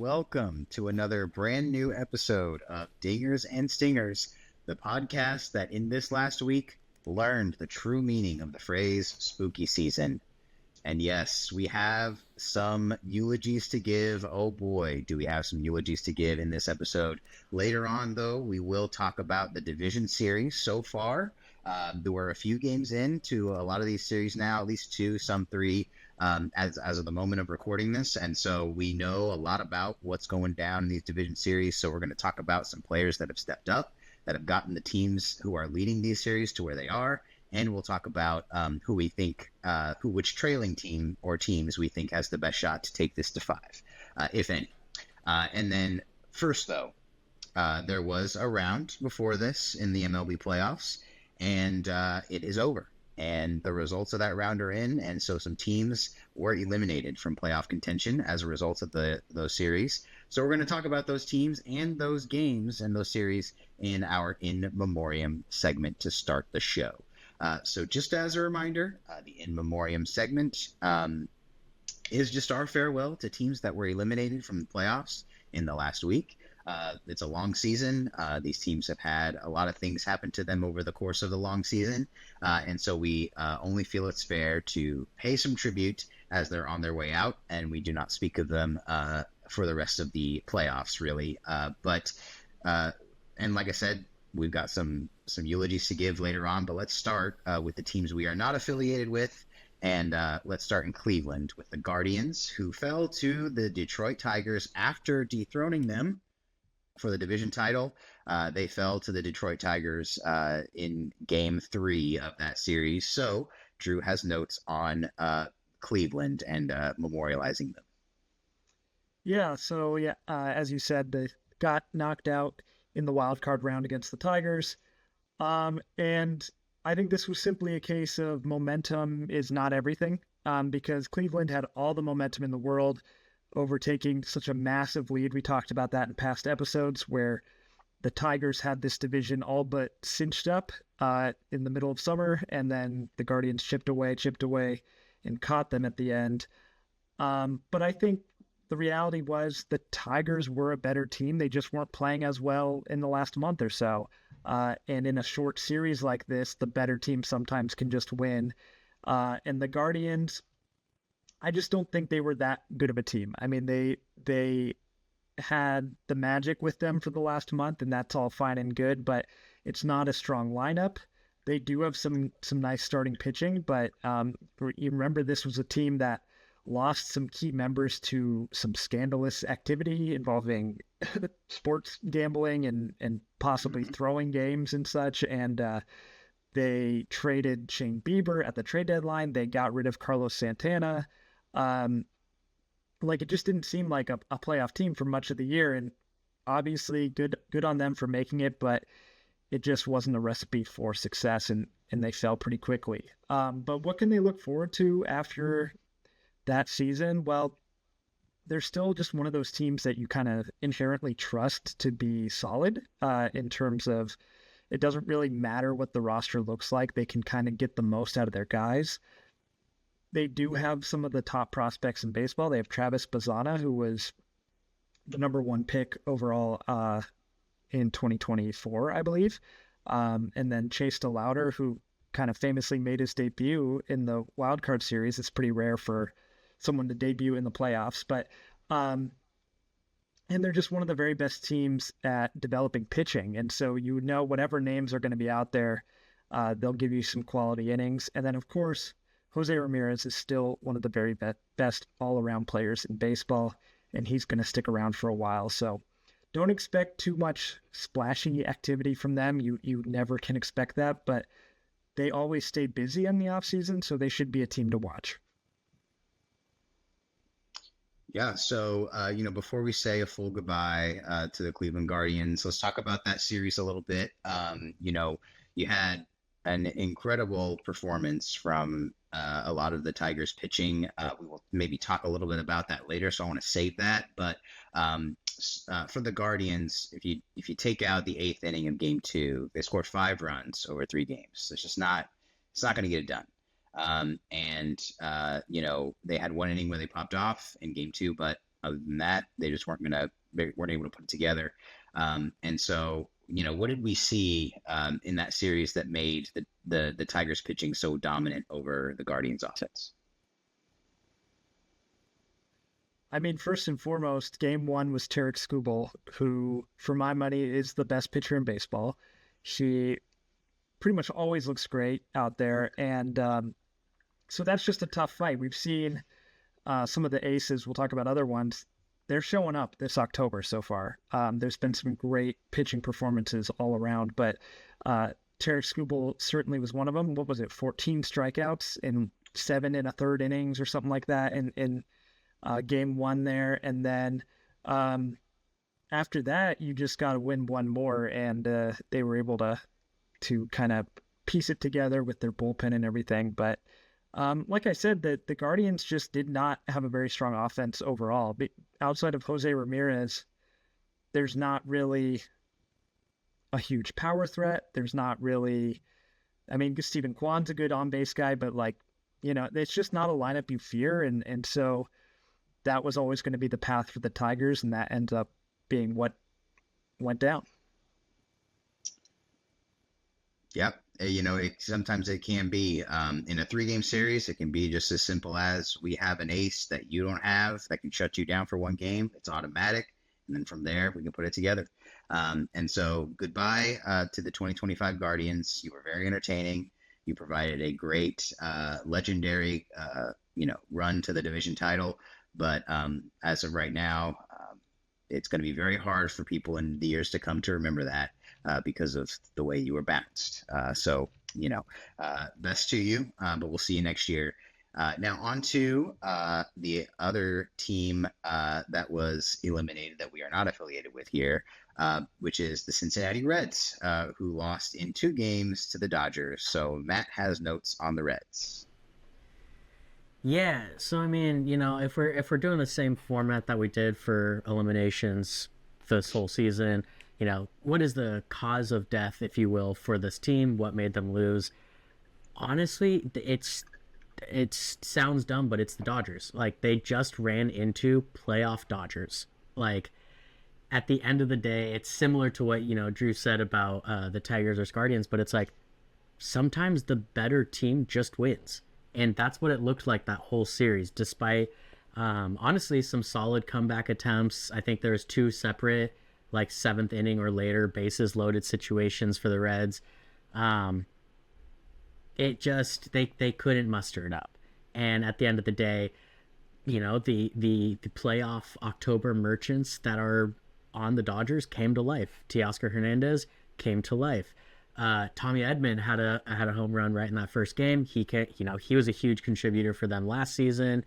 welcome to another brand new episode of Dingers and Stingers, the podcast that in this last week learned the true meaning of the phrase spooky season. And yes, we have some eulogies to give. Oh boy, do we have some eulogies to give in this episode. Later on, though, we will talk about the division series so far. There were a few games into a lot of these series now, at least two, some three, as of the moment of recording this. And so we know a lot about what's going down in these division series. So we're going to talk about some players that have stepped up, that have gotten the teams who are leading these series to where they are. And we'll talk about who we think, which trailing team or teams we think has the best shot to take this to five, if any. And then first, though, there was a round before this in the MLB playoffs, and it is over. And the results of that round are in, and so some teams were eliminated from playoff contention as a result of those series. So we're going to talk about those teams and those games and those series in our In Memoriam segment to start the show. So just as a reminder, the In Memoriam segment is just our farewell to teams that were eliminated from the playoffs in the last week. It's a long season. These teams have had a lot of things happen to them over the course of the long season. And so we only feel it's fair to pay some tribute as they're on their way out. And we do not speak of them for the rest of the playoffs, really. And like I said, we've got some eulogies to give later on. But let's start with the teams we are not affiliated with. And let's start in Cleveland with the Guardians, who fell to the Detroit Tigers after dethroning them for the division title. They fell to the Detroit Tigers in Game 3 of that series. So Drew has notes on Cleveland and memorializing them. Yeah, as you said, they got knocked out in the wild card round against the Tigers. And I think this was simply a case of momentum is not everything, because Cleveland had all the momentum in the world, overtaking such a massive lead. We talked about that in past episodes where the Tigers had this division all but cinched up in the middle of summer, and then the Guardians chipped away, and caught them at the end. But I think the reality was the Tigers were a better team. They just weren't playing as well in the last month or so. And in a short series like this, the better team sometimes can just win. And the Guardians, I just don't think they were that good of a team. I mean, they had the magic with them for the last month, and that's all fine and good, but it's not a strong lineup. They do have some nice starting pitching, but you remember this was a team that lost some key members to some scandalous activity involving sports gambling and possibly throwing games and such. And they traded Shane Bieber at the trade deadline. They got rid of Carlos Santana. It just didn't seem like a playoff team for much of the year. And obviously good on them for making it, but it just wasn't a recipe for success, and they fell pretty quickly. But what can they look forward to after that season? Well, they're still just one of those teams that you kind of inherently trust to be solid in terms of it doesn't really matter what the roster looks like. They can kind of get the most out of their guys. They do have some of the top prospects in baseball. They have Travis Bazzana, who was the number one pick overall in 2024, I believe. And then Chase DeLauder, who kind of famously made his debut in the wild card series. It's pretty rare for someone to debut in the playoffs, but and they're just one of the very best teams at developing pitching. And so whatever names are going to be out there, they'll give you some quality innings. And then, of course, Jose Ramirez is still one of the very best all-around players in baseball, and he's going to stick around for a while. So don't expect too much splashy activity from them. You never can expect that, but they always stay busy in the offseason, so they should be a team to watch. Yeah, so, before we say a full goodbye to the Cleveland Guardians, let's talk about that series a little bit. You had an incredible performance from a lot of the Tigers pitching. We will maybe talk a little bit about that later, so I want to save that. But for the Guardians, if you take out the eighth inning of Game 2, they scored 5 runs over 3 games. It's not going to get it done. They had one inning where they popped off in Game 2, but other than that, they just they weren't able to put it together. And so, what did we see in that series that made the Tigers pitching so dominant over the Guardians offense? I mean, first and foremost, game one was Tarek Skubal, who, for my money, is the best pitcher in baseball. She pretty much always looks great out there. And so that's just a tough fight. We've seen some of the aces, we'll talk about other ones. They're showing up this October so far. There's been some great pitching performances all around, but Tarek Skubal certainly was one of them. What was it, 14 strikeouts in 7 1/3 innings or something like that in game one there. And then after that, you just got to win one more, and they were able to kind of piece it together with their bullpen and everything. But like I said, the Guardians just did not have a very strong offense overall. Outside of Jose Ramirez, there's not really a huge power threat. There's not really, I mean, Stephen Kwan's a good on-base guy, but it's just not a lineup you fear. And so that was always going to be the path for the Tigers, and that ends up being what went down. Yep. Sometimes it can be in a 3-game series. It can be just as simple as we have an ace that you don't have that can shut you down for one game. It's automatic. And then from there, we can put it together. And so goodbye to the 2025 Guardians. You were very entertaining. You provided a great, legendary, run to the division title. But as of right now, it's going to be very hard for people in the years to come to remember that because of the way you were bounced. So, best to you, but we'll see you next year. Now on to the other team that was eliminated that we are not affiliated with here, which is the Cincinnati Reds, who lost in 2 games to the Dodgers. So Matt has notes on the Reds. Yeah, so I mean, if we're doing the same format that we did for eliminations this whole season, what is the cause of death, if you will, for this team? What made them lose? Honestly, it sounds dumb, but it's the Dodgers. Like, they just ran into playoff Dodgers. Like, at the end of the day, it's similar to what Drew said about the Tigers or Guardians, but it's like sometimes the better team just wins. And that's what it looked like that whole series, despite, honestly, some solid comeback attempts. I think there's 2 separate, 7th inning or later, bases loaded situations for the Reds. It just, they couldn't muster it up. And at the end of the day, the playoff October merchants that are on the Dodgers came to life. Teoscar Hernandez came to life. Tommy Edman had a home run right in that first game. He was a huge contributor for them last season.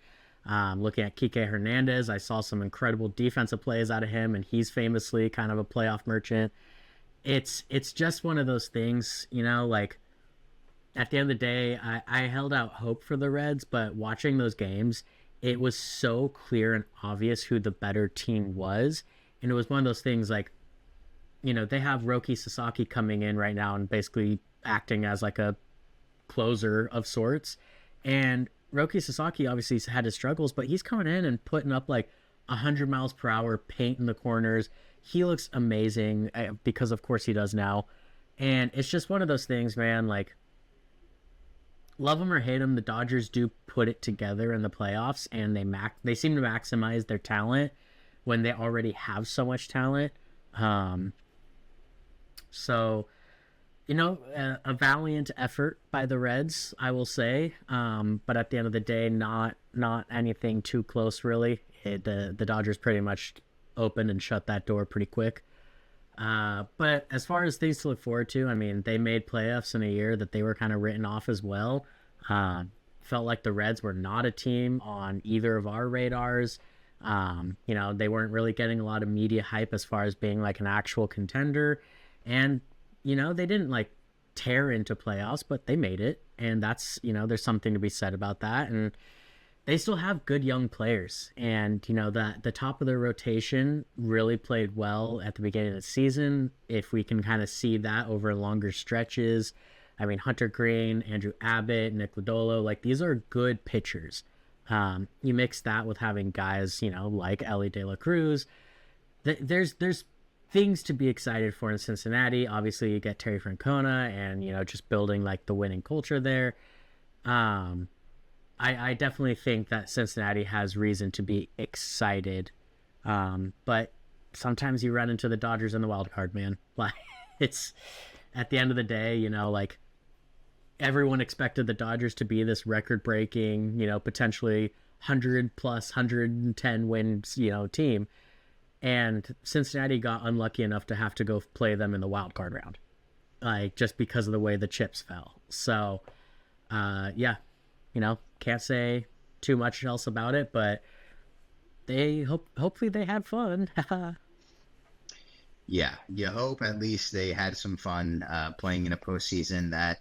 Looking at Kike Hernandez, I saw some incredible defensive plays out of him, and he's famously kind of a playoff merchant. It's just one of those things, at the end of the day, I held out hope for the Reds, but watching those games, it was so clear and obvious who the better team was. And it was one of those things they have Roki Sasaki coming in right now and basically acting as a closer of sorts. And Roki Sasaki obviously had his struggles, but he's coming in and putting up 100 miles per hour, paint in the corners. He looks amazing because, of course, he does now. And it's just one of those things, man. Love him or hate him, the Dodgers do put it together in the playoffs, and they seem to maximize their talent when they already have so much talent. So, a valiant effort by the Reds, I will say. But at the end of the day, not anything too close, really. The Dodgers pretty much opened and shut that door pretty quick. But as far as things to look forward to, I mean, they made playoffs in a year that they were kind of written off as well. Felt like the Reds were not a team on either of our radars. They weren't really getting a lot of media hype as far as being an actual contender. And, they didn't tear into playoffs, but they made it. And that's, there's something to be said about that. And they still have good young players. And, that the top of their rotation really played well at the beginning of the season. If we can kind of see that over longer stretches. I mean, Hunter Green, Andrew Abbott, Nick Lodolo, these are good pitchers. You mix that with having guys, like Ellie De La Cruz. There's things to be excited for in Cincinnati. Obviously, you get Terry Francona and, just building like the winning culture there. I definitely think that Cincinnati has reason to be excited. But sometimes you run into the Dodgers in the wild card, man. Like, it's at the end of the day, like everyone expected the Dodgers to be this record breaking, potentially 100 plus 110 wins, team. And Cincinnati got unlucky enough to have to go play them in the wild card round, like just because of the way the chips fell. So, yeah, can't say too much else about it, but hopefully they had fun. Yeah, you hope at least they had some fun playing in a postseason that,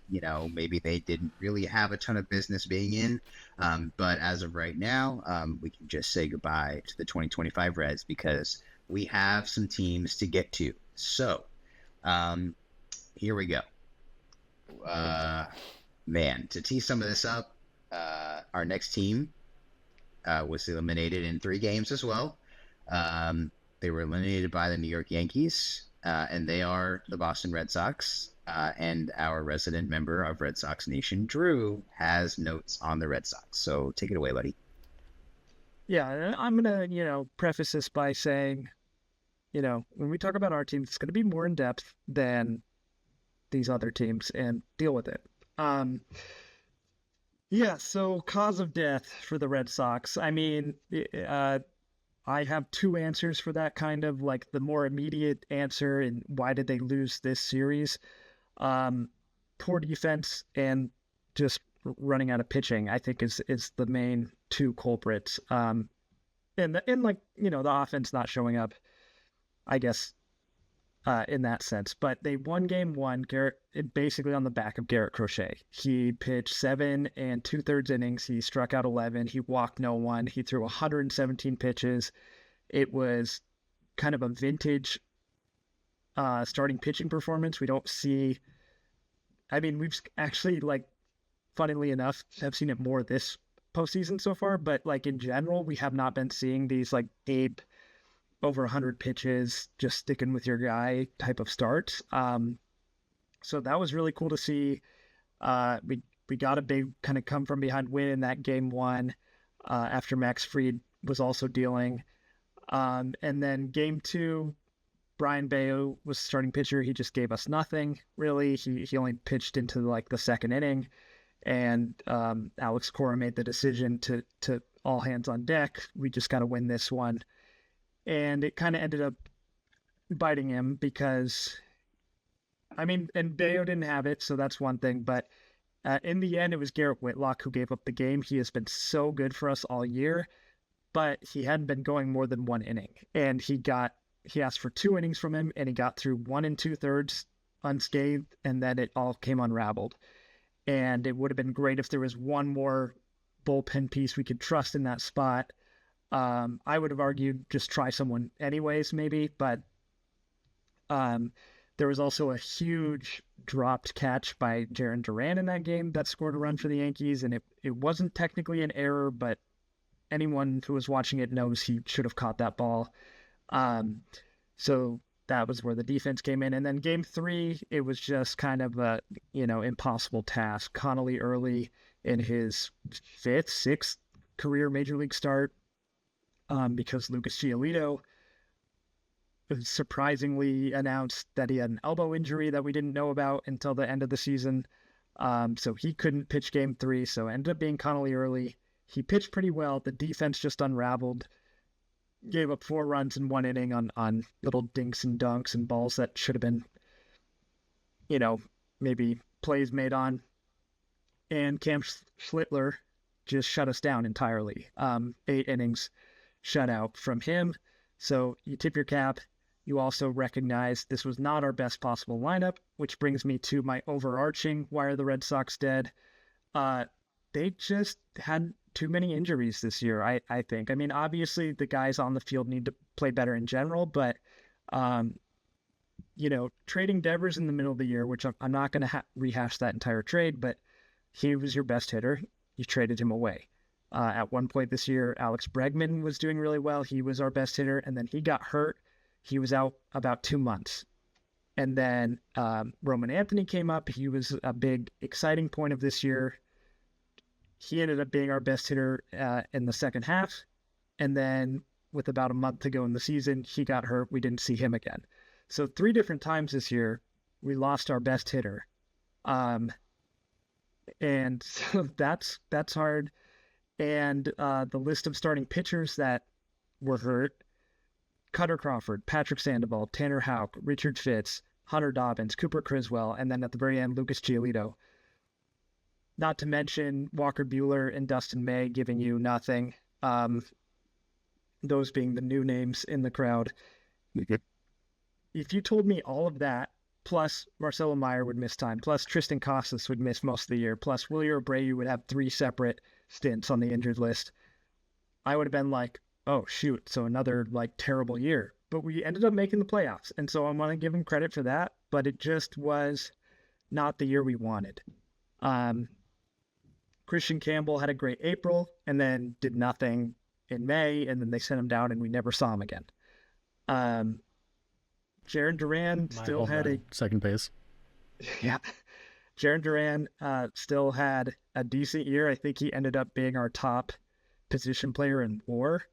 maybe they didn't really have a ton of business being in. But as of right now, we can just say goodbye to the 2025 Reds because we have some teams to get to. So, here we go. Man, to tee some of this up, our next team was eliminated in 3 games as well. They were eliminated by the New York Yankees, and they are the Boston Red Sox. And our resident member of Red Sox Nation, Drew, has notes on the Red Sox. So take it away, buddy. Yeah, I'm going to, preface this by saying, when we talk about our team, it's going to be more in depth than these other teams and deal with it. Yeah, so cause of death for the Red Sox. I mean, I have 2 answers for that, kind of like the more immediate answer and why did they lose this series. Poor defense and just running out of pitching, I think is the main 2 culprits. And like, the offense not showing up, I guess, in that sense. But they won game 1, basically on the back of Garrett Crochet. He pitched 7 2/3 innings. He struck out 11. He walked no one. He threw 117 pitches. It was kind of a vintage starting pitching performance. We don't see... I mean, we've actually, like, funnily enough, have seen it more this postseason so far. But, like, in general, we have not been seeing these, like, Abe over 100 pitches, just sticking with your guy type of starts. So that was really cool to see. We got a big kind of come from behind win in that game 1 after Max Fried was also dealing. And then game 2, Brian Bayo was starting pitcher. He just gave us nothing, really. He only pitched into like the 2nd inning. And Alex Cora made the decision to all hands on deck. We just got to win this one. And it kind of ended up biting him because, I mean, and Bayo didn't have it, so that's one thing. But in the end, it was Garrett Whitlock who gave up the game. He has been so good for us all year, but he hadn't been going more than 1 inning. And he asked for 2 innings from him, and he got through 1 2/3 unscathed, and then it all came unraveled. And it would have been great if there was one more bullpen piece we could trust in that spot. I would have argued just try someone anyways, maybe, but there was also a huge dropped catch by Jarren Duran in that game that scored a run for the Yankees, and it wasn't technically an error, but anyone who was watching it knows he should have caught that ball. So that was where the defense came in. And then game 3, it was just kind of a, impossible task. Connolly early in his 5th, 6th career major league start, because Lucas Giolito surprisingly announced that he had an elbow injury that we didn't know about until the end of the season. So he couldn't pitch game 3, so it ended up being Connolly early. He pitched pretty well. The defense just unraveled. Gave up 4 runs in 1 inning on little dinks and dunks and balls that should have been, maybe plays made on. And Cam Schlittler just shut us down entirely. 8 innings shutout from him. So you tip your cap. You also recognize this was not our best possible lineup, which brings me to my overarching why are the Red Sox dead? They just had too many injuries this year, I think. I mean, obviously the guys on the field need to play better in general, but trading Devers in the middle of the year, which I'm not going to rehash that entire trade, but he was your best hitter. You traded him away. At one point this year, Alex Bregman was doing really well. He was our best hitter, and then he got hurt. He was out about 2 months. And then Roman Anthony came up. He was a big, exciting point of this year. He ended up being our best hitter in the second half. And then with about a month to go in the season, he got hurt. We didn't see him again. So 3 different times this year, we lost our best hitter. And so that's hard. And the list of starting pitchers that were hurt: Cutter Crawford, Patrick Sandoval, Tanner Houck, Richard Fitz, Hunter Dobbins, Cooper Criswell, and then at the very end, Lucas Giolito. Not to mention Walker Buehler and Dustin May giving you nothing. Those being the new names in the crowd. If you told me all of that, plus Marcelo Meyer would miss time, plus Tristan Casas would miss most of the year, plus Willie Abreu would have 3 separate stints on the injured list, I would have been like, oh, shoot, so another, terrible year. But we ended up making the playoffs, and so I want to give him credit for that, but it just was not the year we wanted. Christian Campbell had a great April, and then did nothing in May, and then they sent him down, and we never saw him again. Jaron Duran still had a second base. Yeah. Jaron Duran still had a decent year. I think he ended up being our top position player in WAR.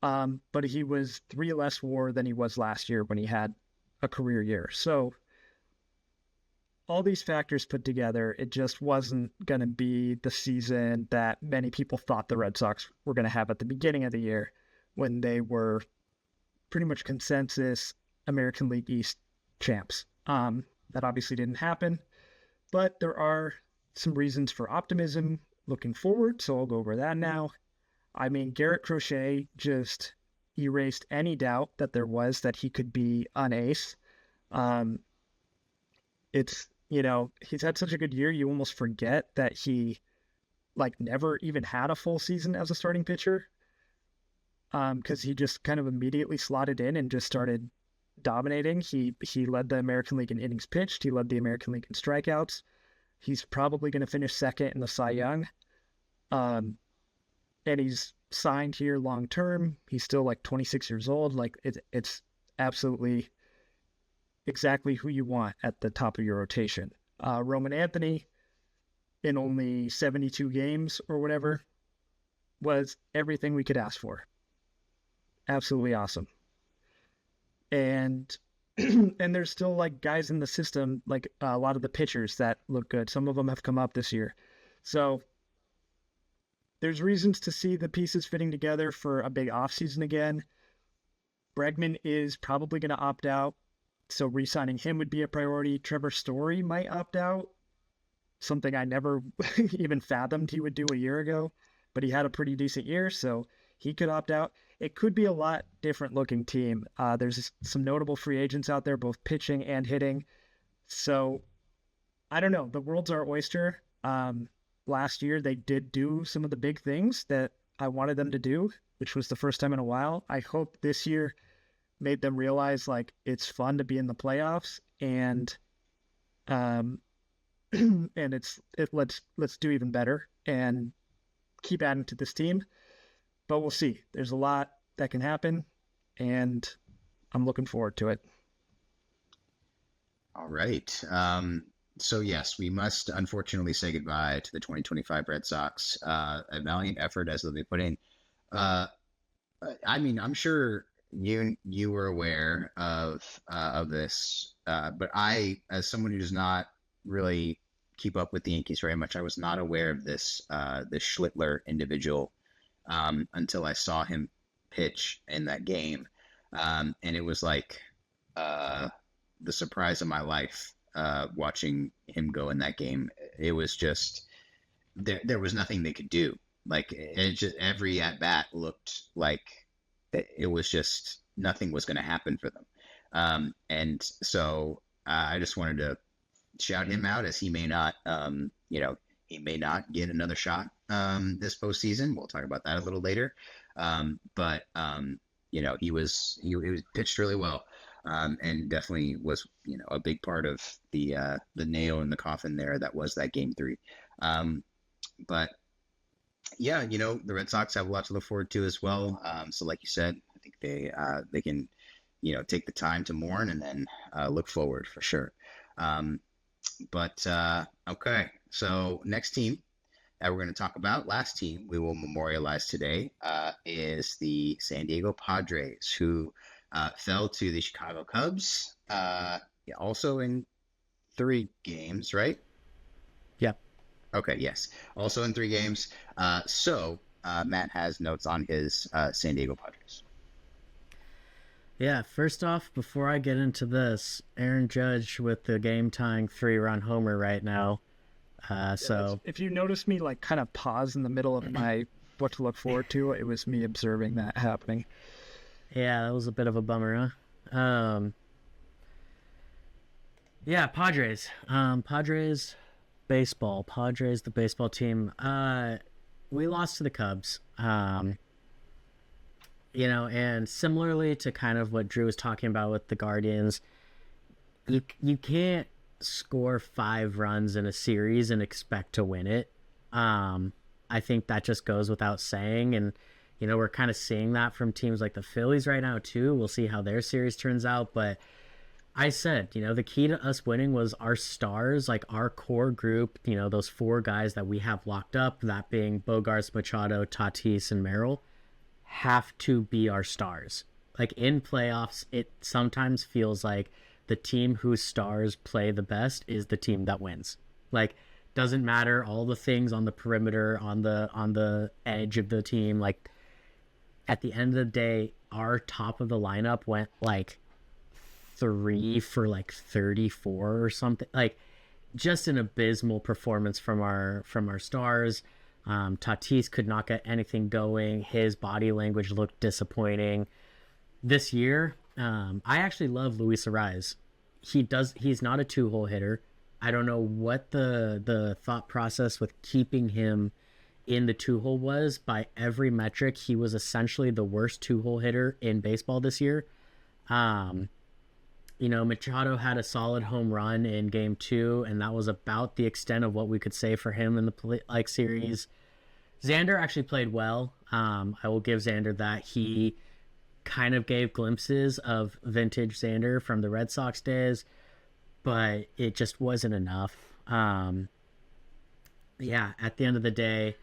But he was 3 less WAR than he was last year when he had a career year. So all these factors put together, it just wasn't going to be the season that many people thought the Red Sox were going to have at the beginning of the year, when they were pretty much consensus American League East champs. That obviously didn't happen, but there are some reasons for optimism looking forward, so I'll go over that now. I mean, Garrett Crochet just erased any doubt that there was that he could be an ace. It's, he's had such a good year, you almost forget that he never even had a full season as a starting pitcher, because he just kind of immediately slotted in and just started dominating. He led the American League in innings pitched. He led the American League in strikeouts. He's probably going to finish second in the Cy Young. And he's signed here long term. He's still 26 years old. It's absolutely exactly who you want at the top of your rotation. Roman Anthony, in only 72 games or whatever, was everything we could ask for. Absolutely awesome. And and there's still guys in the system, a lot of the pitchers that look good. Some of them have come up this year. So there's reasons to see the pieces fitting together for a big offseason again. Bregman is probably going to opt out, so re-signing him would be a priority. Trevor Story might opt out, something I never even fathomed he would do a year ago, but he had a pretty decent year, so he could opt out. It could be a lot different looking team. There's some notable free agents out there, both pitching and hitting. So I don't know. The world's our oyster. Last year, they did do some of the big things that I wanted them to do, which was the first time in a while. I hope this year made them realize it's fun to be in the playoffs, and and let's do even better and keep adding to this team. But we'll see. There's a lot that can happen, and I'm looking forward to it. All right. So yes, we must unfortunately say goodbye to the 2025 Red Sox. A valiant effort as they put in. I mean, I'm sure you were aware of this, but I, as someone who does not really keep up with the Yankees very much, I was not aware of this Schlittler individual until I saw him pitch in that game, and it was the surprise of my life. Watching him go in that game, it was just there was nothing they could do. It just, every at bat looked like it was just nothing was going to happen for them. And so I just wanted to shout him out, as he may not, he may not get another shot this postseason. We'll talk about that a little later. But he was pitched really well. And definitely was, a big part of the nail in the coffin there that was that game 3. But Yeah, the Red Sox have a lot to look forward to as well. So like you said, I think they can, take the time to mourn and then look forward for sure. Um, but okay, so next team that we're going to talk about, last team we will memorialize today, is the San Diego Padres, who fell to the Chicago Cubs, yeah, also in 3 games, right? Yep. Okay, yes. Also in 3 games. So Matt has notes on his San Diego Padres. Yeah, first off, before I get into this, Aaron Judge with the game-tying 3-run homer right now. So if you notice me like kind of pause in the middle of my what to look forward to, it was me observing that happening. yeah, that was a bit of a bummer, huh? Yeah, Padres. Padres baseball. Padres, the baseball team. We lost to the Cubs. And similarly to kind of what Drew was talking about with the Guardians, you can't score 5 runs in a series and expect to win it. I think that just goes without saying, and we're kind of seeing that from teams like the Phillies right now too. We'll see how their series turns out, but I said, the key to us winning was our stars, like our core group, those 4 guys that we have locked up, that being Bogarts, Machado, Tatis, and Merrill, have to be our stars. Like in playoffs, it sometimes feels like the team whose stars play the best is the team that wins. Like, doesn't matter all the things on the perimeter, on the edge of the team. Like, at the end of the day, our top of the lineup went like 3 for like 34 or something. Like, just an abysmal performance from our stars. Tatis could not get anything going. His body language looked disappointing. This year, I actually love Luis Arraez. He's not a 2-hole hitter. I don't know what the thought process with keeping him in the 2-hole was. By every metric, he was essentially the worst 2-hole hitter in baseball this year. Machado had a solid home run in game 2, and that was about the extent of what we could say for him in the series. Xander actually played well. I will give Xander that. He kind of gave glimpses of vintage Xander from the Red Sox days, but it just wasn't enough. At the end of the day,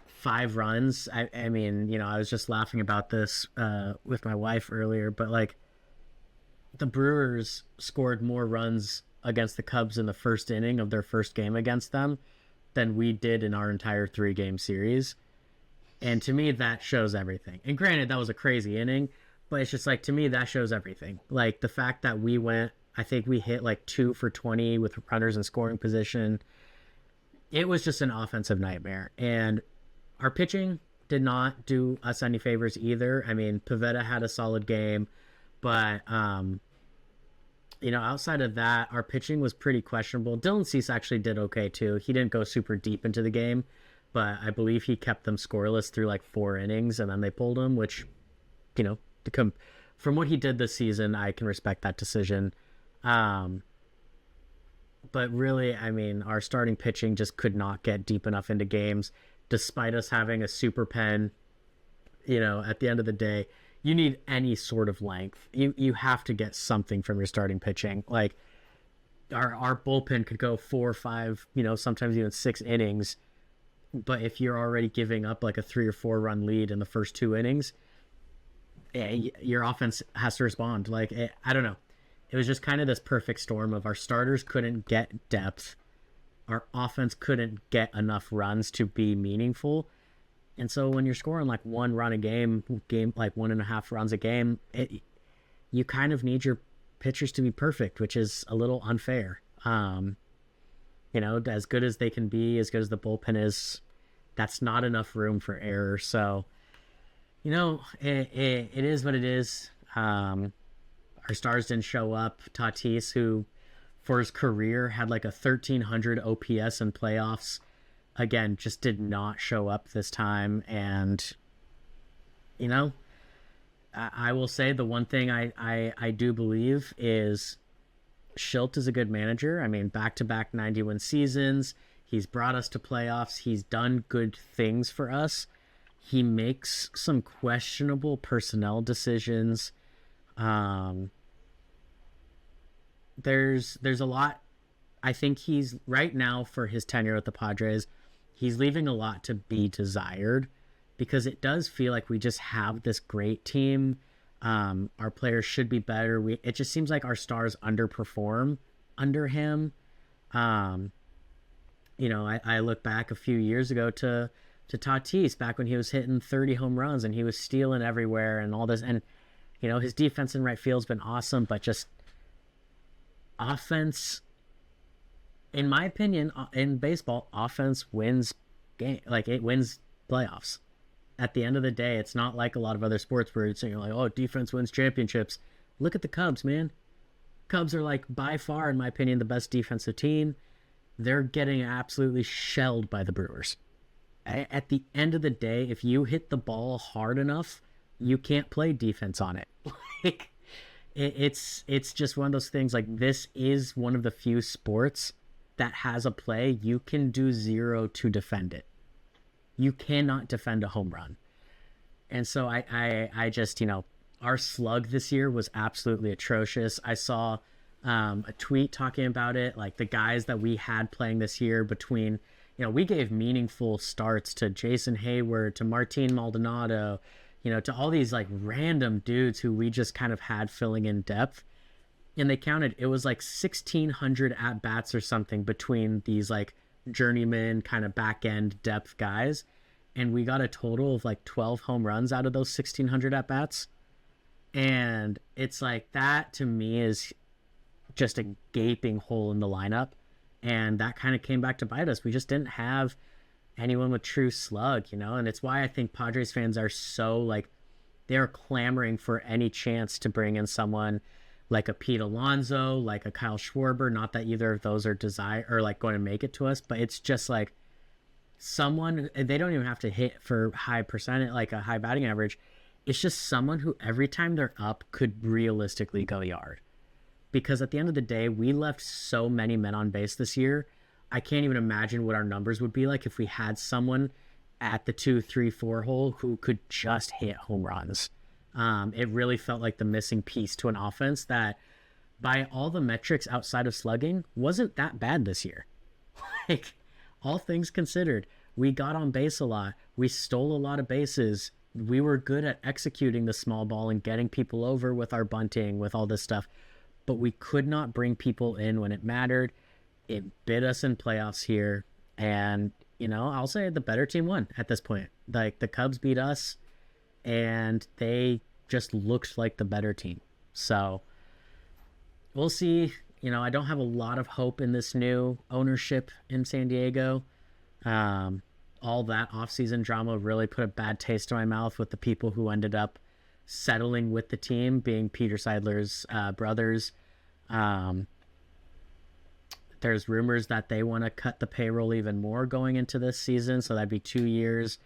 5 runs. I mean, I was just laughing about this with my wife earlier, but like, the Brewers scored more runs against the Cubs in the first inning of their first game against them than we did in our entire 3-game series. And to me, that shows everything. And granted, that was a crazy inning, but it's just like, to me, that shows everything. Like, the fact that I think we hit like 2 for 20 with runners in scoring position. It was just an offensive nightmare. And our pitching did not do us any favors either. I mean, Pivetta had a solid game, but outside of that, our pitching was pretty questionable. Dylan Cease actually did okay too. He didn't go super deep into the game, but I believe he kept them scoreless through like 4 innings, and then they pulled him, which, from what he did this season, I can respect that decision. But really, I mean, our starting pitching just could not get deep enough into games, despite us having a super pen. At the end of the day, you need any sort of length. You have to get something from your starting pitching. Like, our bullpen could go 4 or 5, sometimes even 6 innings. But if you're already giving up like a 3 or 4 run lead in the first 2 innings, your offense has to respond. Like, I don't know. It was just kind of this perfect storm of our starters couldn't get depth. Our offense couldn't get enough runs to be meaningful. And so when you're scoring like 1 run a game like 1.5 runs a game, you kind of need your pitchers to be perfect, which is a little unfair. As good as they can be, as good as the bullpen is, that's not enough room for error. So, it is what it is. Our stars didn't show up. Tatis, who for his career had like a 1,300 OPS in playoffs, again, just did not show up this time. And, I will say the one thing I do believe is Schilt is a good manager. I mean, back-to-back 91 seasons. He's brought us to playoffs. He's done good things for us. He makes some questionable personnel decisions. There's a lot. I think he's right now, for his tenure with the Padres, he's leaving a lot to be desired, because it does feel like we just have this great team. Our players should be better. It just seems like our stars underperform under him. I look back a few years ago to Tatis, back when he was hitting 30 home runs and he was stealing everywhere and all this. And, his defense in right field's been awesome, but just offense, in my opinion, in baseball, offense wins game. Like, it wins playoffs. At the end of the day, it's not like a lot of other sports where you're like, oh, defense wins championships. Look at the Cubs, man. Cubs are, like, by far, in my opinion, the best defensive team. They're getting absolutely shelled by the Brewers. At the end of the day, if you hit the ball hard enough, you can't play defense on it. Like, it's just one of those things. Like, this is one of the few sports that has a play you can do zero to defend it. You cannot defend a home run. And so I just, our slug this year was absolutely atrocious. I saw a tweet talking about it, like the guys that we had playing this year between, we gave meaningful starts to Jason Hayward, to Martin Maldonado, to all these like random dudes who we just kind of had filling in depth. And they counted, it was like 1,600 at-bats or something between these like journeyman kind of back-end depth guys. And we got a total of like 12 home runs out of those 1,600 at-bats. And it's like, that to me is just a gaping hole in the lineup. And that kind of came back to bite us. We just didn't have anyone with true slug, and it's why I think Padres fans are so like, they're clamoring for any chance to bring in someone like a Pete Alonso, like a Kyle Schwarber. Not that either of those are going to make it to us, but it's just like someone, they don't even have to hit for high percentage, like a high batting average. It's just someone who every time they're up could realistically go yard. Because at the end of the day, we left so many men on base this year. I can't even imagine what our numbers would be like if we had someone at the 2, 3, 4 hole who could just hit home runs. It really felt like the missing piece to an offense that, by all the metrics outside of slugging, wasn't that bad this year. Like, all things considered, we got on base a lot. We stole a lot of bases. We were good at executing the small ball and getting people over with our bunting, with all this stuff. But we could not bring people in when it mattered. It bit us in playoffs here. And, I'll say the better team won at this point. Like, the Cubs beat us, and they just looked like the better team. So we'll see. I don't have a lot of hope in this new ownership in San Diego. All that offseason drama really put a bad taste in my mouth with the people who ended up settling with the team, being Peter Seidler's brothers. There's rumors that they want to cut the payroll even more going into this season. So that'd be 2 years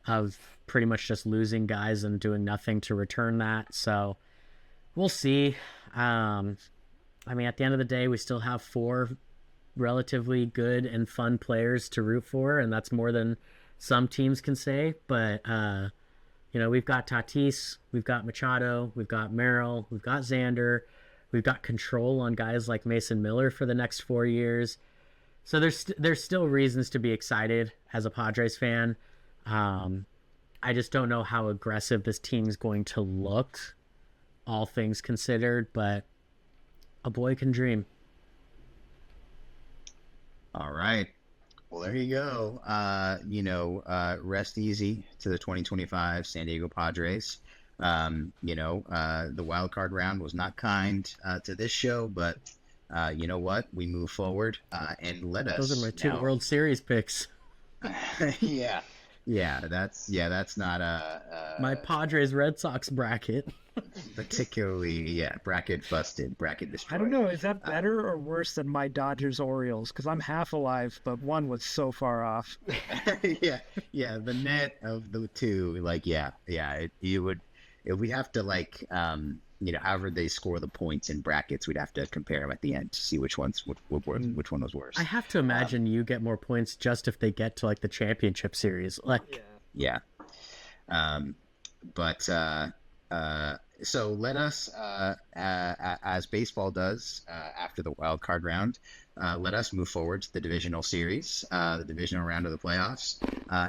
of pretty much just losing guys and doing nothing to return that. So we'll see. At the end of the day, we still have 4 relatively good and fun players to root for, and that's more than some teams can say. But, we've got Tatis, we've got Machado, we've got Merrill, we've got Xander. We've got control on guys like Mason Miller for the next 4 years. So there's still reasons to be excited as a Padres fan. I just don't know how aggressive this team's going to look, all things considered, but a boy can dream. All right. Well, there you go. Rest easy to the 2025 San Diego Padres. The wild card round was not kind to this show, but you know what? We move forward and let us. Those are my 2 World Series picks. That's not my Padres Red Sox bracket. Particularly, bracket busted, bracket destroyed. I don't know. Is that better or worse than my Dodgers Orioles? Because I'm half alive, but one was so far off. The net of the two, we have to however they score the points in brackets, we'd have to compare them at the end to see which one was worse. I have to imagine you get more points just if they get to like the championship series. Like, yeah. So let us, as baseball does after the wild card round, let us move forward to the divisional series, the divisional round of the playoffs,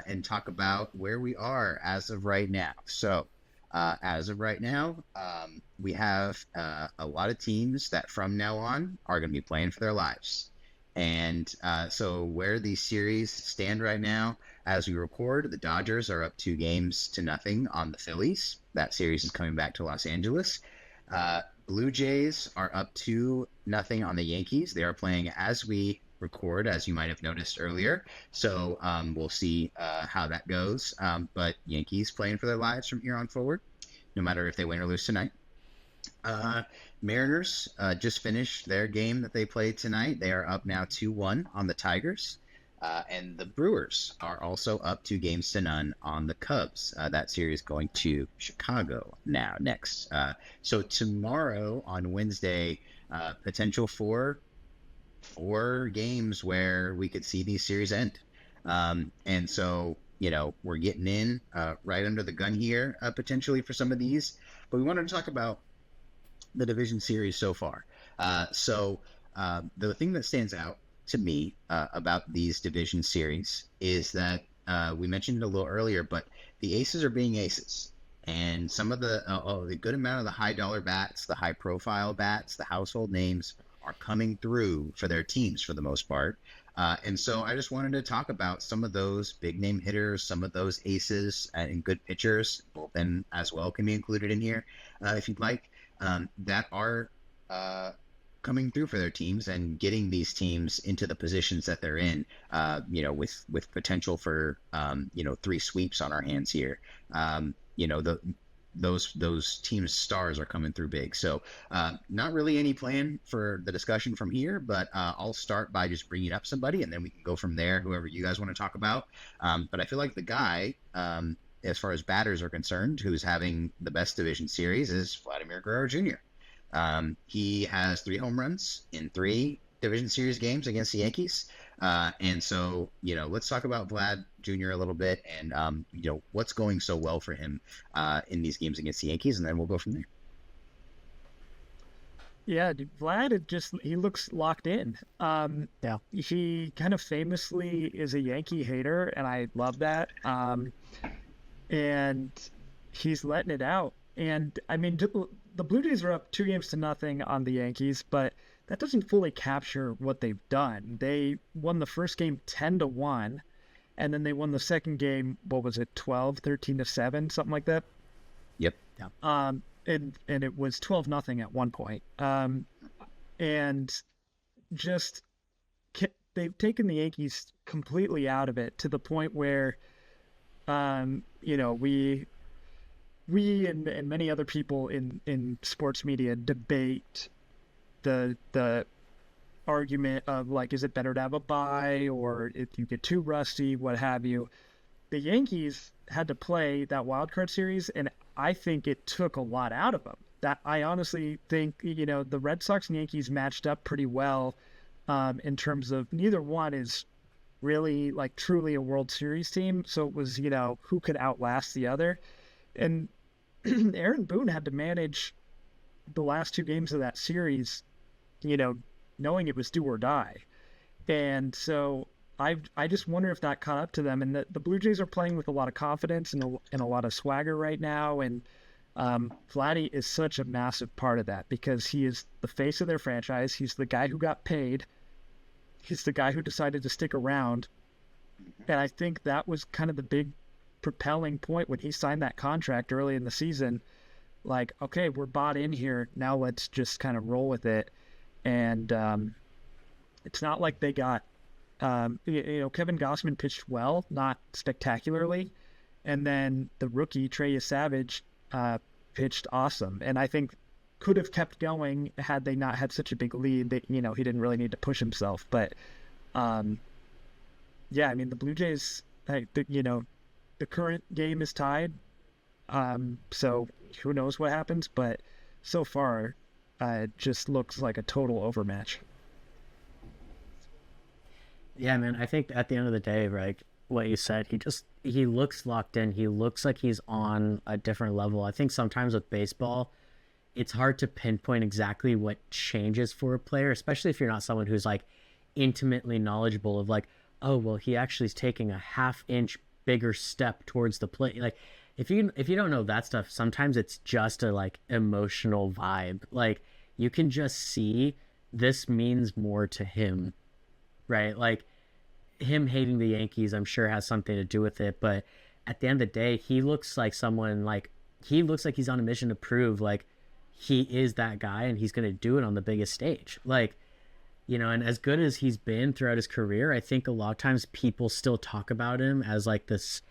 and talk about where we are as of right now. So as of right now, we have a lot of teams that from now on are going to be playing for their lives. And so where these series stand right now, as we record, the Dodgers are up 2-0 on the Phillies. That series is coming back to Los Angeles. Blue Jays are up 2-0 on the Yankees. They are playing as we record, as you might have noticed earlier. So we'll see how that goes. But Yankees playing for their lives from here on forward, no matter if they win or lose tonight. Mariners just finished their game that they played tonight. They are up now 2-1 on the Tigers. And the Brewers are also up 2-0 on the Cubs. That series going to Chicago next. So tomorrow on Wednesday, potential for 4 games where we could see these series end. And so, we're getting in right under the gun here, potentially for some of these. But we wanted to talk about the division series so far. So the thing that stands out to me about these division series is that we mentioned it a little earlier, but the aces are being aces. And some of the good amount of the high dollar bats, the high profile bats, the household names are coming through for their teams for the most part. And so I just wanted to talk about some of those big name hitters, some of those aces and good pitchers, bullpen as well can be included in here if you'd like, that are coming through for their teams and getting these teams into the positions that they're in, with potential for, 3 sweeps on our hands here. Those teams' stars are coming through big. So not really any plan for the discussion from here, but I'll start by just bringing up somebody and then we can go from there, whoever you guys want to talk about. But I feel like the guy, as far as batters are concerned, who's having the best division series is Vladimir Guerrero Jr. He has 3 home runs in 3 division series games against the Yankees. And so, let's talk about Vlad Jr. a little bit and, what's going so well for him in these games against the Yankees, and then we'll go from there. Yeah, dude, Vlad, he looks locked in. Yeah. He kind of famously is a Yankee hater, and I love that. And he's letting it out. And, I mean, the Blue Jays are up 2-0 on the Yankees, but that doesn't fully capture what they've done. They won the first game 10-1, and then they won the second game, 13-7, something like that? Yep. Yeah. And it was 12-0 at one point. And just they've taken the Yankees completely out of it to the point where, we and many other people in sports media debate the argument of, like, is it better to have a bye or if you get too rusty, what have you. The Yankees had to play that wild card series, and I think it took a lot out of them. That I honestly think, the Red Sox and Yankees matched up pretty well in terms of neither one is really like truly a World Series team. So it was, who could outlast the other. And Aaron Boone had to manage the last 2 games of that series, knowing it was do or die. And so I just wonder if that caught up to them. And the Blue Jays are playing with a lot of confidence and a lot of swagger right now. And Vladdy is such a massive part of that because he is the face of their franchise. He's the guy who got paid. He's the guy who decided to stick around. And I think that was kind of the big propelling point when he signed that contract early in the season. Like, okay, we're bought in here. Now let's just kind of roll with it. And it's not like they got, Kevin Gausman pitched well, not spectacularly. And then the rookie, Trey Savage, pitched awesome. And I think could have kept going had they not had such a big lead that, he didn't really need to push himself. But, yeah, I mean, the Blue Jays, the current game is tied. So who knows what happens, but so far, it just looks like a total overmatch. Yeah, man. I think at the end of the day, like what you said, he looks locked in. He looks like he's on a different level. I think sometimes with baseball, it's hard to pinpoint exactly what changes for a player, especially if you're not someone who's like intimately knowledgeable of like, oh, well, he actually is taking a half-inch bigger step towards the plate. Like if you don't know that stuff, sometimes it's just a like emotional vibe. Like you can just see this means more to him, right? Like him hating the Yankees, I'm sure has something to do with it. But at the end of the day, he looks like someone like he looks like he's on a mission to prove like he is that guy and he's going to do it on the biggest stage. Like, you know, and as good as he's been throughout his career, I think a lot of times people still talk about him as like this,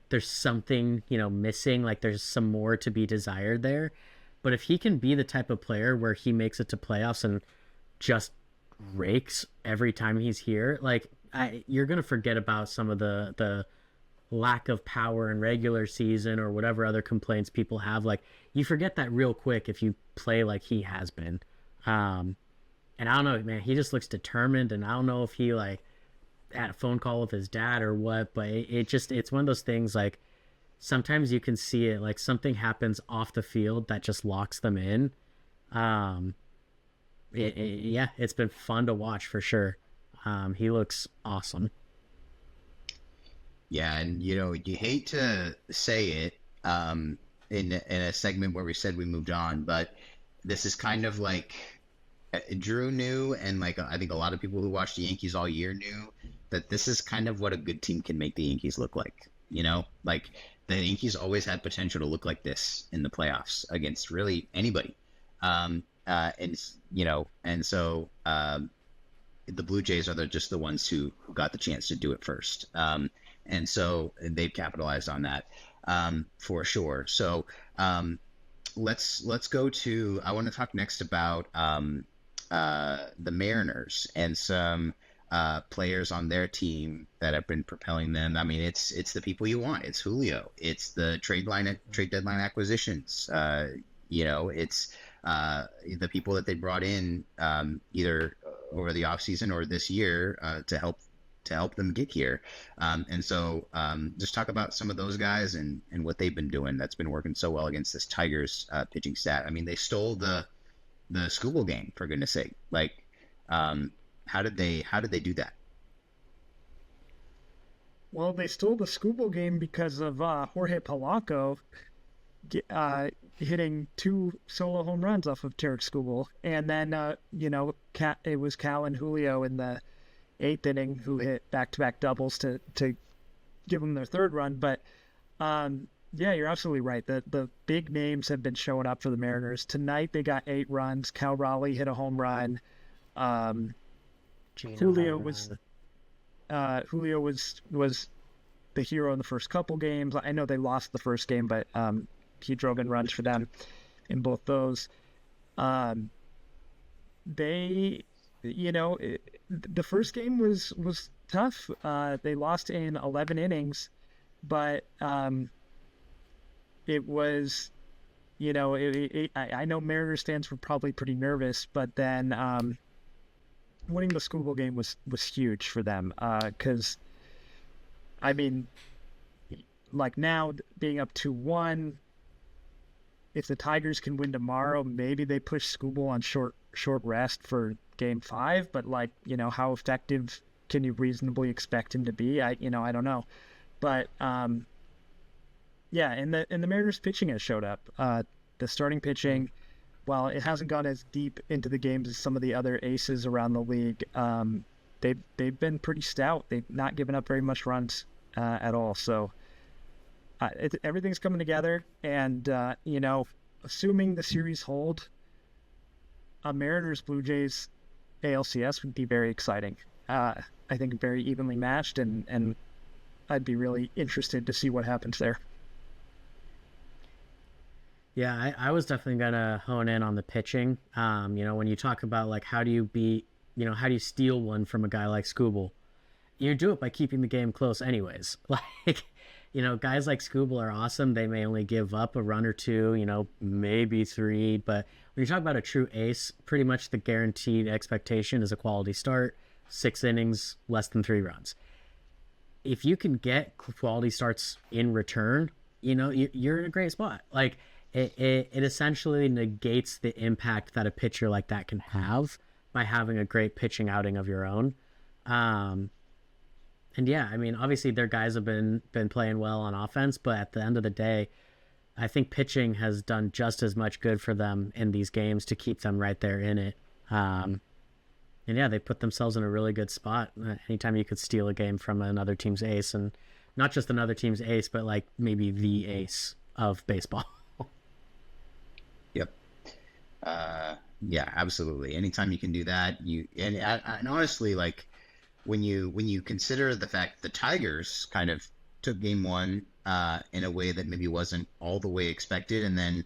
there's something, you know, missing, like there's some more to be desired there. But if he can be the type of player where he makes it to playoffs and just rakes every time he's here, like you're going to forget about some of the lack of power in regular season or whatever other complaints people have. Like you forget that real quick if you play like he has been. And I don't know, man, he just looks determined, and I don't know if he like had a phone call with his dad or what, but it's one of those things like sometimes you can see it, like something happens off the field that just locks them in. Yeah, it's been fun to watch for sure. He looks awesome. Yeah, and you know, you hate to say it in a segment where we said we moved on, but this is kind of like Drew knew, and like I think a lot of people who watched the Yankees all year knew that this is kind of what a good team can make the Yankees look like. You know, like the Yankees always had potential to look like this in the playoffs against really anybody. And you know, and so the Blue Jays are just the ones who got the chance to do it first. And so they've capitalized on that for sure. So let's go to. I want to talk next about the Mariners and some players on their team that have been propelling them. I mean, it's the people you want. It's Julio. It's the trade deadline acquisitions. You know, it's the people that they brought in either over the offseason or this year to help them get here. And so just talk about some of those guys and what they've been doing that's been working so well against this Tigers pitching stat. I mean, they stole the Scooble game, for goodness sake. Like, how did they do that? Well, they stole the Scooble game because of Jorge Polanco hitting 2 solo home runs off of Tarek Skubal. And then, you know, it was Cal and Julio in the 8th inning who hit back-to-back doubles to give them their 3rd run. But, yeah, you're absolutely right. The big names have been showing up for the Mariners. Tonight they got 8 runs. Cal Raleigh hit a home run. Julio was the hero in the first couple games. I know they lost the first game, but he drove in runs for them in both those. They, you know, the first game was tough. They lost in 11 innings, but it was, you know, I know Mariners fans were probably pretty nervous, but then winning the Scooble game was huge for them because, I mean, like now being up 2-1, if the Tigers can win tomorrow, maybe they push Scooble on short rest for Game 5. But like, you know, how effective can you reasonably expect him to be? I don't know. But yeah, and the Mariners pitching has showed up. The starting pitching, while it hasn't gone as deep into the games as some of the other aces around the league, they've been pretty stout. They've not given up very much runs at all. So everything's coming together, and you know, assuming the series hold, a Mariners Blue Jays ALCS would be very exciting. I think very evenly matched, and I'd be really interested to see what happens there. Yeah, I was definitely gonna hone in on the pitching. You know, when you talk about like how do you steal one from a guy like Scooble, you do it by keeping the game close anyways. Like guys like Scooble are awesome. They may only give up a run or two, maybe three. But when you talk about a true ace, pretty much the guaranteed expectation is a quality start, 6 innings, less than 3 runs. If you can get quality starts in return, you're in a great spot. Like it essentially negates the impact that a pitcher like that can have by having a great pitching outing of your own. And yeah, I mean, obviously their guys have been playing well on offense, but at the end of the day, I think pitching has done just as much good for them in these games to keep them right there in it. And yeah, they put themselves in a really good spot. Anytime you could steal a game from another team's ace, and not just another team's ace, but like maybe the ace of baseball. Yep. Yeah, absolutely. Anytime you can do that, and honestly, like when you consider the fact the Tigers kind of took game 1 in a way that maybe wasn't all the way expected, and then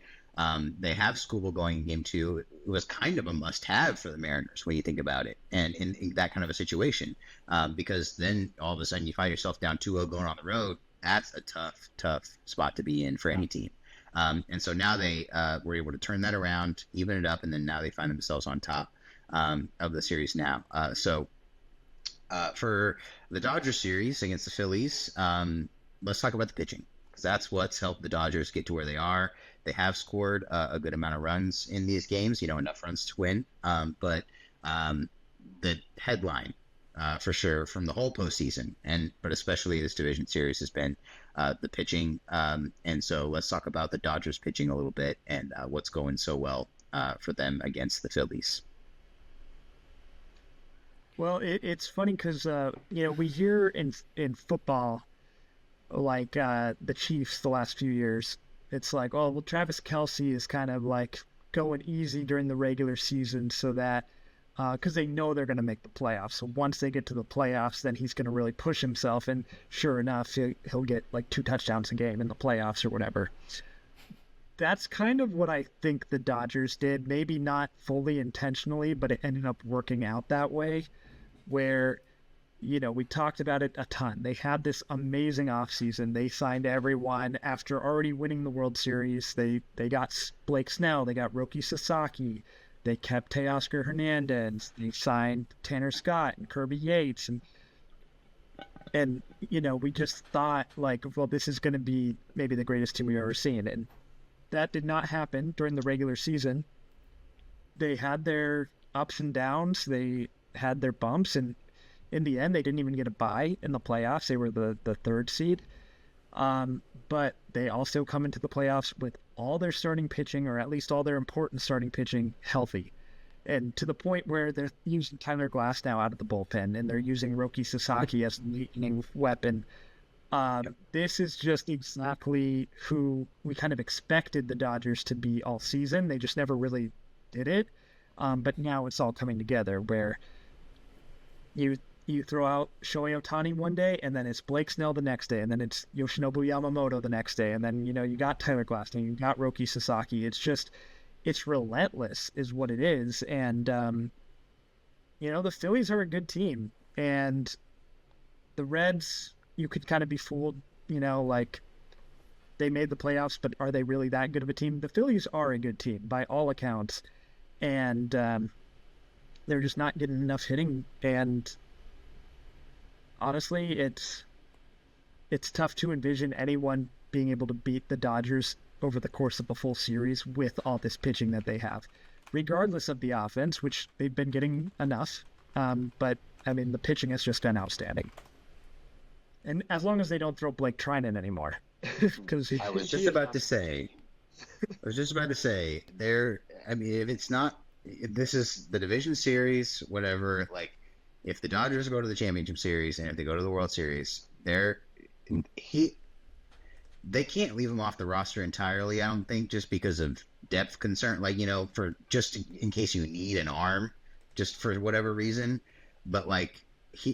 they have Scooble going in game 2. It was kind of a must-have for the Mariners when you think about it, and in that kind of a situation, because then all of a sudden you find yourself down 2-0 going on the road. That's a tough spot to be in for any team. And so now they were able to turn that around, even it up, and then now they find themselves on top of the series now. For the Dodgers series against the Phillies, let's talk about the pitching, because that's what's helped the Dodgers get to where they are. They have scored a good amount of runs in these games, enough runs to win. But the headline, for sure, from the whole postseason, but especially this division series, has been the pitching. And so let's talk about the Dodgers pitching a little bit and what's going so well for them against the Phillies. Well, it's funny because, we hear in football, like the Chiefs the last few years, it's like, oh, well, Travis Kelce is kind of like going easy during the regular season so that, because they know they're going to make the playoffs. So once they get to the playoffs, then he's going to really push himself. And sure enough, he'll get like 2 touchdowns a game in the playoffs or whatever. That's kind of what I think the Dodgers did. Maybe not fully intentionally, but it ended up working out that way, where, we talked about it a ton. They had this amazing offseason. They signed everyone after already winning the World Series. They got Blake Snell. They got Roki Sasaki. They kept Teoscar Hernandez. They signed Tanner Scott and Kirby Yates. And we just thought, like, well, this is going to be maybe the greatest team we've ever seen. And that did not happen during the regular season. They had their ups and downs. They had their bumps, and in the end, they didn't even get a bye in the playoffs. They were the 3rd seed. But they also come into the playoffs with all their starting pitching, or at least all their important starting pitching, healthy. And to the point where they're using Tyler Glass now out of the bullpen, and they're using Roki Sasaki as the leading weapon. This is just exactly who we kind of expected the Dodgers to be all season. They just never really did it. But now it's all coming together, where you throw out Shohei Ohtani one day, and then it's Blake Snell the next day, and then it's Yoshinobu Yamamoto the next day, and then you got Tyler Glasnow, you got Roki Sasaki. It's relentless, is what it is. And the Phillies are a good team, and the Reds, you could kind of be fooled. Like they made the playoffs, but are they really that good of a team? The Phillies are a good team by all accounts, and they're just not getting enough hitting. And honestly, it's tough to envision anyone being able to beat the Dodgers over the course of a full series with all this pitching that they have, regardless of the offense, which they've been getting enough. But I mean, the pitching has just been outstanding. And as long as they don't throw Blake Trinan anymore, because I was just about to say, there. I mean, if this is the division series, whatever, like, if the Dodgers go to the championship series and if they go to the World Series, they can't leave him off the roster entirely, I don't think, just because of depth concern, like, for just in case you need an arm, just for whatever reason. But like,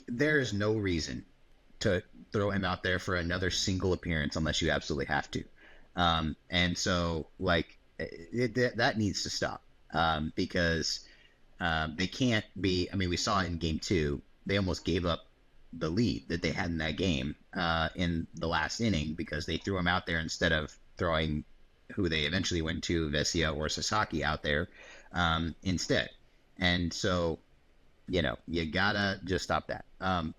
there is no reason to throw him out there for another single appearance unless you absolutely have to. And so, like, that needs to stop, because they can't be. I mean, we saw it in Game 2. They almost gave up the lead that they had in that game in the last inning, because they threw him out there instead of throwing who they eventually went to, Vesia or Sasaki, out there instead. And so, you gotta just stop that.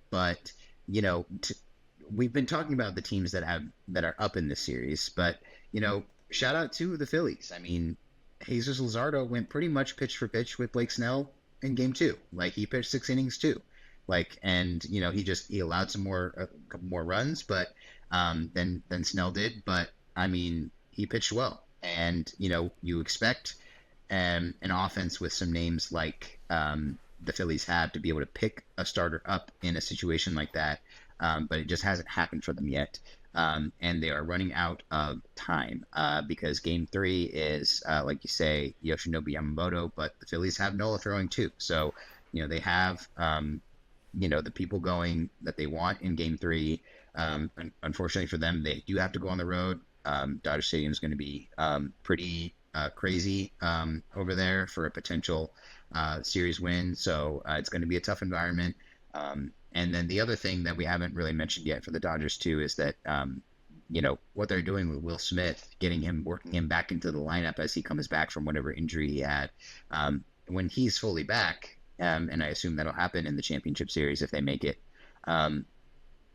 But we've been talking about the teams that are up in this series, but shout out to the Phillies. I mean, Jesus Luzardo went pretty much pitch for pitch with Blake Snell in game 2. Like, he pitched 6 innings too. Like, and he allowed some a couple more runs, but than Snell did. But I mean, he pitched well, and you expect an offense with some names like the Phillies have to be able to pick a starter up in a situation like that, but it just hasn't happened for them yet. And they are running out of time because Game 3 is, like you say, Yoshinobu Yamamoto, but the Phillies have Nola throwing too. So, they have, the people going that they want in Game 3. Unfortunately for them, they do have to go on the road. Dodger Stadium is going to be pretty crazy over there for a potential series win. So it's going to be a tough environment. And then the other thing that we haven't really mentioned yet for the Dodgers too is that, what they're doing with Will Smith, working him back into the lineup as he comes back from whatever injury he had. When he's fully back, and I assume that'll happen in the championship series if they make it,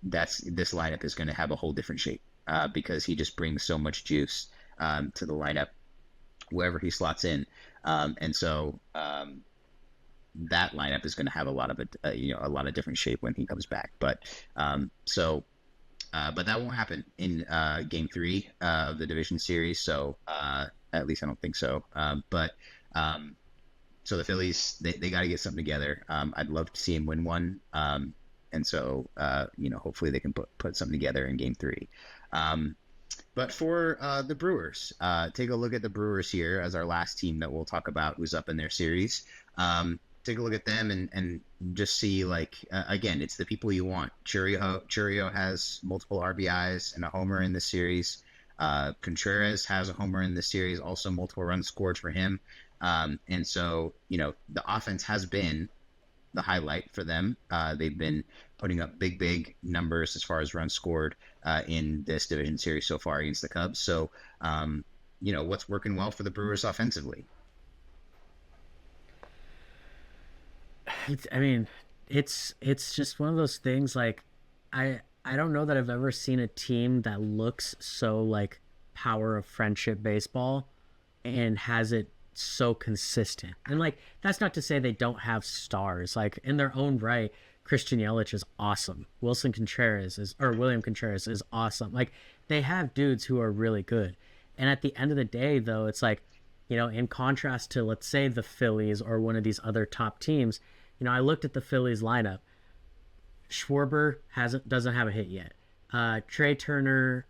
this lineup is going to have a whole different shape because he just brings so much juice to the lineup wherever he slots in. And so that lineup is going to have a lot of different shape when he comes back. But but that won't happen in Game 3 of the division series. So at least I don't think so. So the Phillies, they got to get something together. I'd love to see him win one. And so hopefully they can put something together in Game 3. But for the Brewers, take a look at the Brewers here as our last team that we'll talk about who's up in their series. Take a look at them and just see, again, it's the people you want. Churio has multiple RBIs and a homer in this series. Contreras has a homer in this series, also multiple runs scored for him. And so, the offense has been the highlight for them. They've been putting up big numbers as far as runs scored in this division series so far against the Cubs. So, what's working well for the Brewers offensively? It's just one of those things. Like, I don't know that I've ever seen a team that looks so like power of friendship baseball and has it so consistent. And like, that's not to say they don't have stars. Like, in their own right, Christian Yelich is awesome. William Contreras is awesome. Like, they have dudes who are really good. And at the end of the day, though, it's like, in contrast to, let's say, the Phillies or one of these other top teams, I looked at the Phillies lineup. Schwarber doesn't have a hit yet. Trey Turner,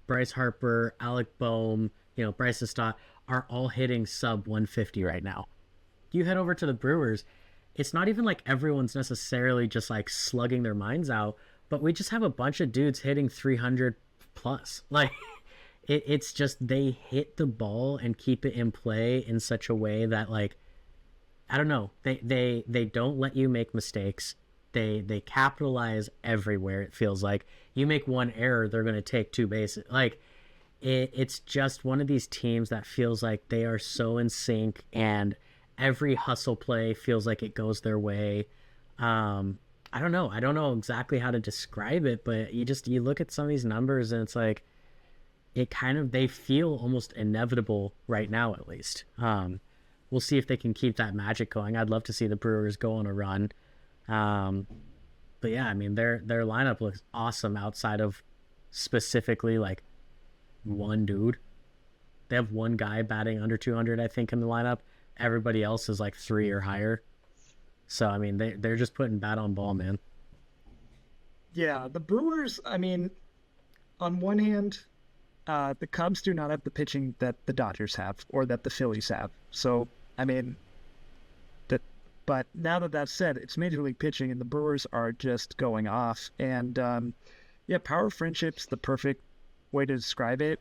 Bryce Harper, Alec Boehm, Bryson Stott are all hitting sub 150 right now. You head over to the Brewers, it's not even like everyone's necessarily just like slugging their minds out, but we just have a bunch of dudes hitting 300 plus. Like, it's just they hit the ball and keep it in play in such a way that, like, I don't know, they don't let you make mistakes. They capitalize everywhere. It feels like you make one error, they're going to take 2 bases. Like, it's just one of these teams that feels like they are so in sync, and every hustle play feels like it goes their way. I don't know exactly how to describe it, but you look at some of these numbers and it's like, they feel almost inevitable right now, at least. We'll see if they can keep that magic going. I'd love to see the Brewers go on a run. But yeah, their lineup looks awesome outside of specifically like one dude. They have one guy batting under 200, I think, in the lineup. Everybody else is like 3 or higher. So, they're just putting bat on ball, man. Yeah, the Brewers, on one hand, the Cubs do not have the pitching that the Dodgers have or that the Phillies have. So, but now that that's said, it's Major League pitching, and the Brewers are just going off. And, power of friendship's the perfect way to describe it.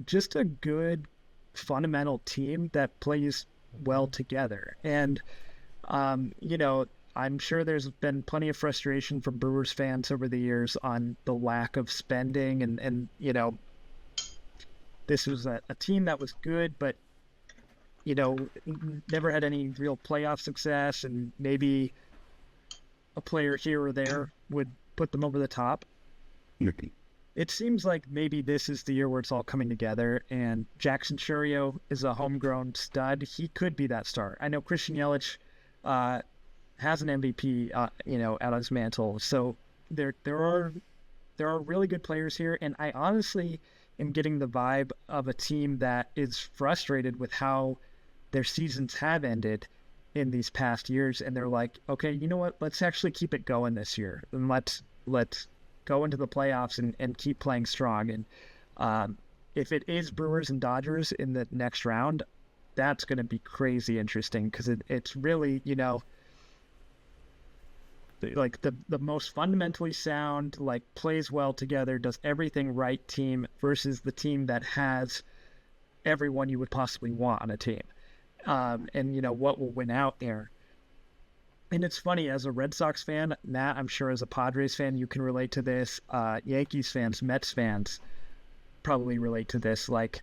Just a good fundamental team that plays well together. And, I'm sure there's been plenty of frustration from Brewers fans over the years on the lack of spending, and this was a team that was good, but never had any real playoff success, and maybe a player here or there would put them over the top. It seems like maybe this is the year where it's all coming together, and Jackson Chourio is a homegrown stud. He could be that star. I know Christian Yelich has an MVP, at his mantle. So there are really good players here, and I honestly am getting the vibe of a team that is frustrated with how their seasons have ended in these past years, and they're like, okay, you know what? Let's actually keep it going this year, and let's go into the playoffs and keep playing strong. And if it is Brewers and Dodgers in the next round, that's going to be crazy interesting, because it's really, like the most fundamentally sound, like plays well together, does everything right team versus the team that has everyone you would possibly want on a team. And what will win out there. And it's funny, as a Red Sox fan, Matt, I'm sure as a Padres fan, you can relate to this. Yankees fans, Mets fans probably relate to this. Like,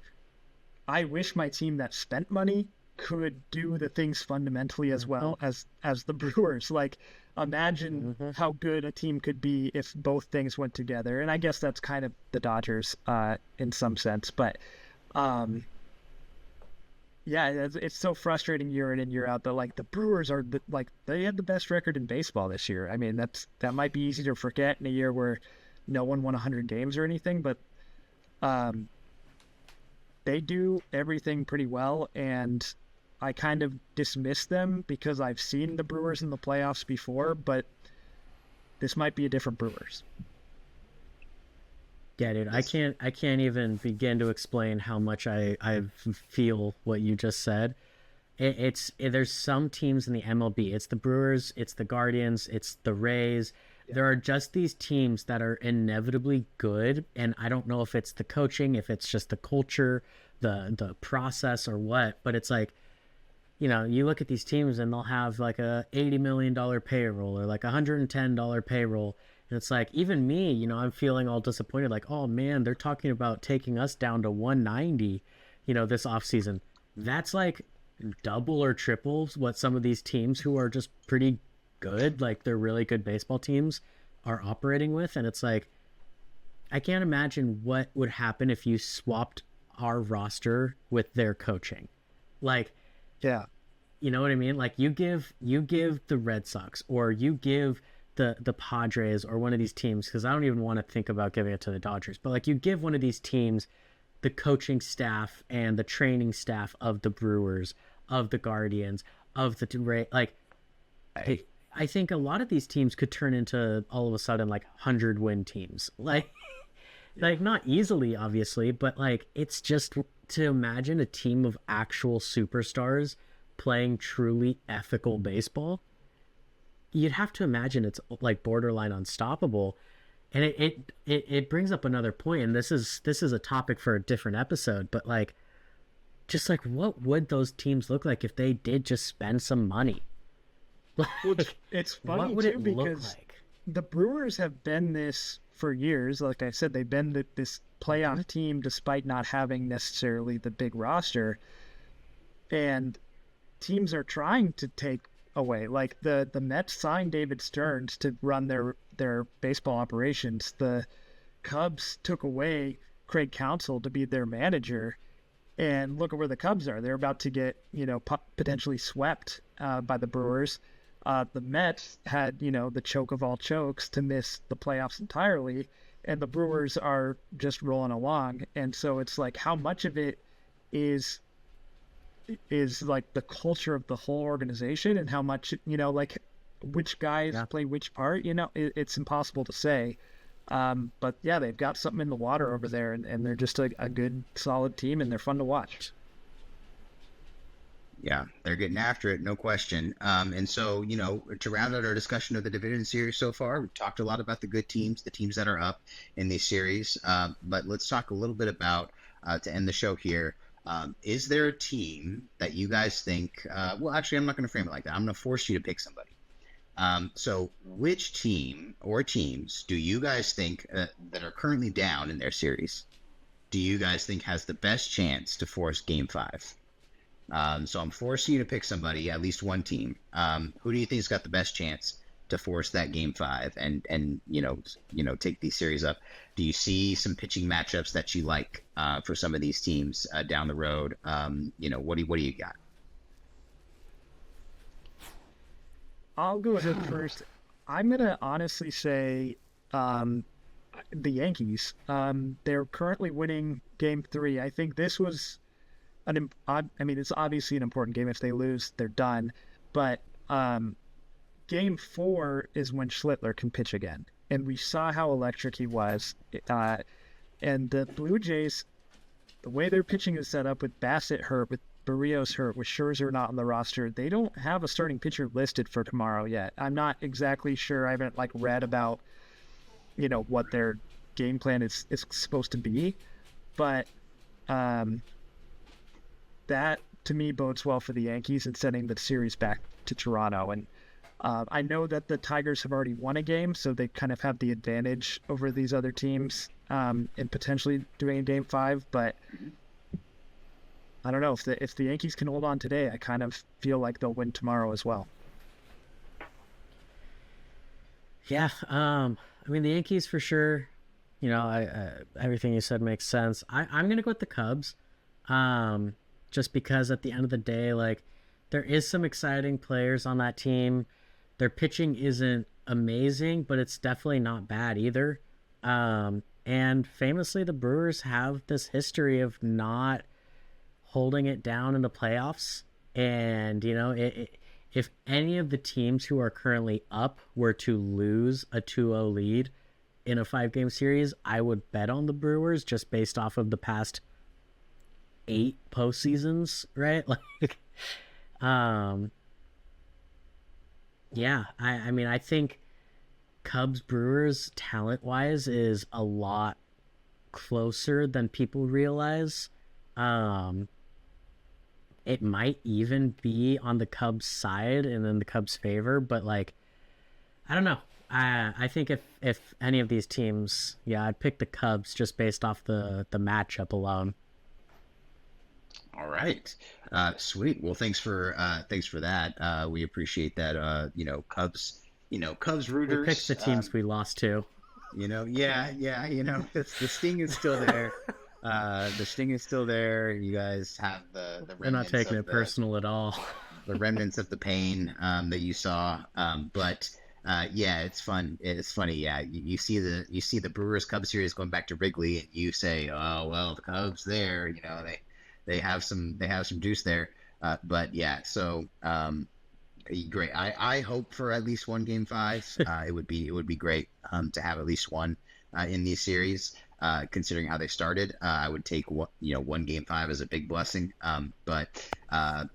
I wish my team that spent money could do the things fundamentally as well as the Brewers. Like, imagine how good a team could be if both things went together. And I guess that's kind of the Dodgers in some sense. But yeah, it's so frustrating year in and year out that, like, the Brewers are they had the best record in baseball this year. I mean, that might be easy to forget in a year where no one won 100 games or anything, but they do everything pretty well, and I kind of dismiss them because I've seen the Brewers in the playoffs before, but this might be a different Brewers. Yeah, dude, I can't even begin to explain how much I feel what you just said. There's some teams in the MLB. It's the Brewers, it's the Guardians, it's the Rays. Yeah. There are just these teams that are inevitably good, and I don't know if it's the coaching, if it's just the culture, the process, or what. But it's like, you look at these teams and they'll have like a $80 million payroll or like $110 payroll. And it's like, even me, I'm feeling all disappointed. Like, oh man, they're talking about taking us down to 190, this offseason. That's like double or triples what some of these teams who are just pretty good, like they're really good baseball teams, are operating with. And it's like, I can't imagine what would happen if you swapped our roster with their coaching. Like, yeah, you know what I mean? Like, you give the Red Sox, or you give the Padres, or one of these teams, because I don't even want to think about giving it to the Dodgers, but like, you give one of these teams the coaching staff and the training staff of the Brewers, of the Guardians, of the like, I think a lot of these teams could turn into all of a sudden like 100-win teams. Like, like, not easily, obviously, but like, it's just to imagine a team of actual superstars playing truly ethical baseball. You'd have to imagine it's like borderline unstoppable. And it brings up another point, and this is a topic for a different episode, but like, just like, what would those teams look like if they did just spend some money? Like, it's funny what would too, it because look like? The Brewers have been this for years. Like I said, they've been this playoff team despite not having necessarily the big roster, and teams are trying to take away. Like the Mets signed David Stearns to run their baseball operations. The Cubs took away Craig Counsell to be their manager, and look at where the Cubs are. They're about to get potentially swept by the Brewers. The Mets had the choke of all chokes to miss the playoffs entirely, and the Brewers are just rolling along. And so it's like, how much of it is like the culture of the whole organization, and how much like which guys play which part. It's impossible to say, but yeah, they've got something in the water over there, and they're just a good solid team, and they're fun to watch. Yeah, they're getting after it, no question. And so, to round out our discussion of the division series so far, we've talked a lot about the good teams, the teams that are up in these series, but let's talk a little bit about, to end the show here, is there a team that you guys think, well, actually, I'm not going to frame it like that. I'm going to force you to pick somebody. So which team or teams do you guys think that are currently down in their series, do you guys think has the best chance to force Game 5? So I'm forcing you to pick somebody, at least one team. Who do you think's got the best chance to force that Game 5 and take these series up? Do you see some pitching matchups that you like for some of these teams down the road? What do you got? I'll go ahead first. I'm going to honestly say the Yankees. They're currently winning Game 3. I think this was it's obviously an important game. If they lose, they're done. But Game 4 is when Schlittler can pitch again. And we saw how electric he was. And the Blue Jays, the way their pitching is set up with Bassett hurt, with Barrios hurt, with Scherzer not on the roster, they don't have a starting pitcher listed for tomorrow yet. I'm not exactly sure. I haven't read about what their game plan is supposed to be, but that to me bodes well for the Yankees and sending the series back to Toronto. And I know that the Tigers have already won a game, so they kind of have the advantage over these other teams in potentially doing Game 5, but I don't know. If the Yankees can hold on today, I kind of feel like they'll win tomorrow as well. Yeah, the Yankees for sure. Everything you said makes sense. I'm gonna go with the Cubs, just because at the end of the day, there is some exciting players on that team. Their pitching isn't amazing, but it's definitely not bad either. And famously, the Brewers have this history of not holding it down in the playoffs. And, if any of the teams who are currently up were to lose a 2-0 lead in a 5-game series, I would bet on the Brewers just based off of the past 8 postseasons, right? I think Cubs Brewers talent wise is a lot closer than people realize. It might even be on the Cubs side and in the Cubs favor, but I don't know. I think if any of these teams, I'd pick the Cubs just based off the matchup alone. All right. Sweet. Well, thanks for that. We appreciate that. Cubs rooters. We picked the teams we lost to. The sting is still there. The sting is still there. You guys have the remnants. They're not taking it personal at all. The remnants of the pain that you saw. But it's fun. It's funny. Yeah, you see the Brewers Cubs series going back to Wrigley, and you say, oh well, the Cubs there. They have some juice there. Great. I hope for at least one Game 5. It would be great to have at least one in these series. Considering how they started, I would take one Game 5 as a big blessing. But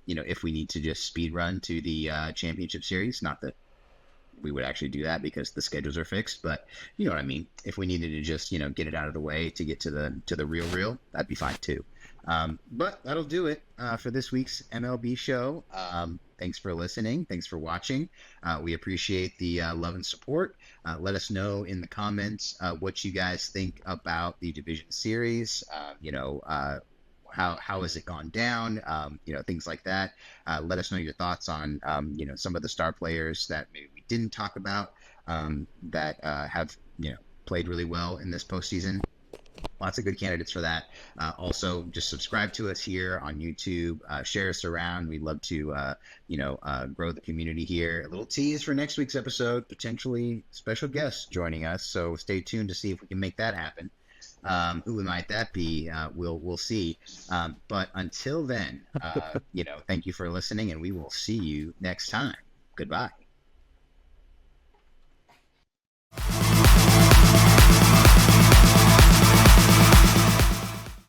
if we need to just speed run to the championship series, not that we would actually do that because the schedules are fixed, but you know what I mean. If we needed to just get it out of the way to get to the real, that'd be fine too. But that'll do it for this week's MLB show. Thanks for listening. Thanks for watching. We appreciate the love and support. Let us know in the comments what you guys think about the division series. How has it gone down? Things like that. Let us know your thoughts on some of the star players that maybe we didn't talk about that have played really well in this postseason. Lots of good candidates for that. Also, just subscribe to us here on YouTube. Share us around. We'd love to, grow the community here. A little tease for next week's episode, potentially special guests joining us. So stay tuned to see if we can make that happen. Who might that be? We'll see. But until then, thank you for listening, and we will see you next time. Goodbye.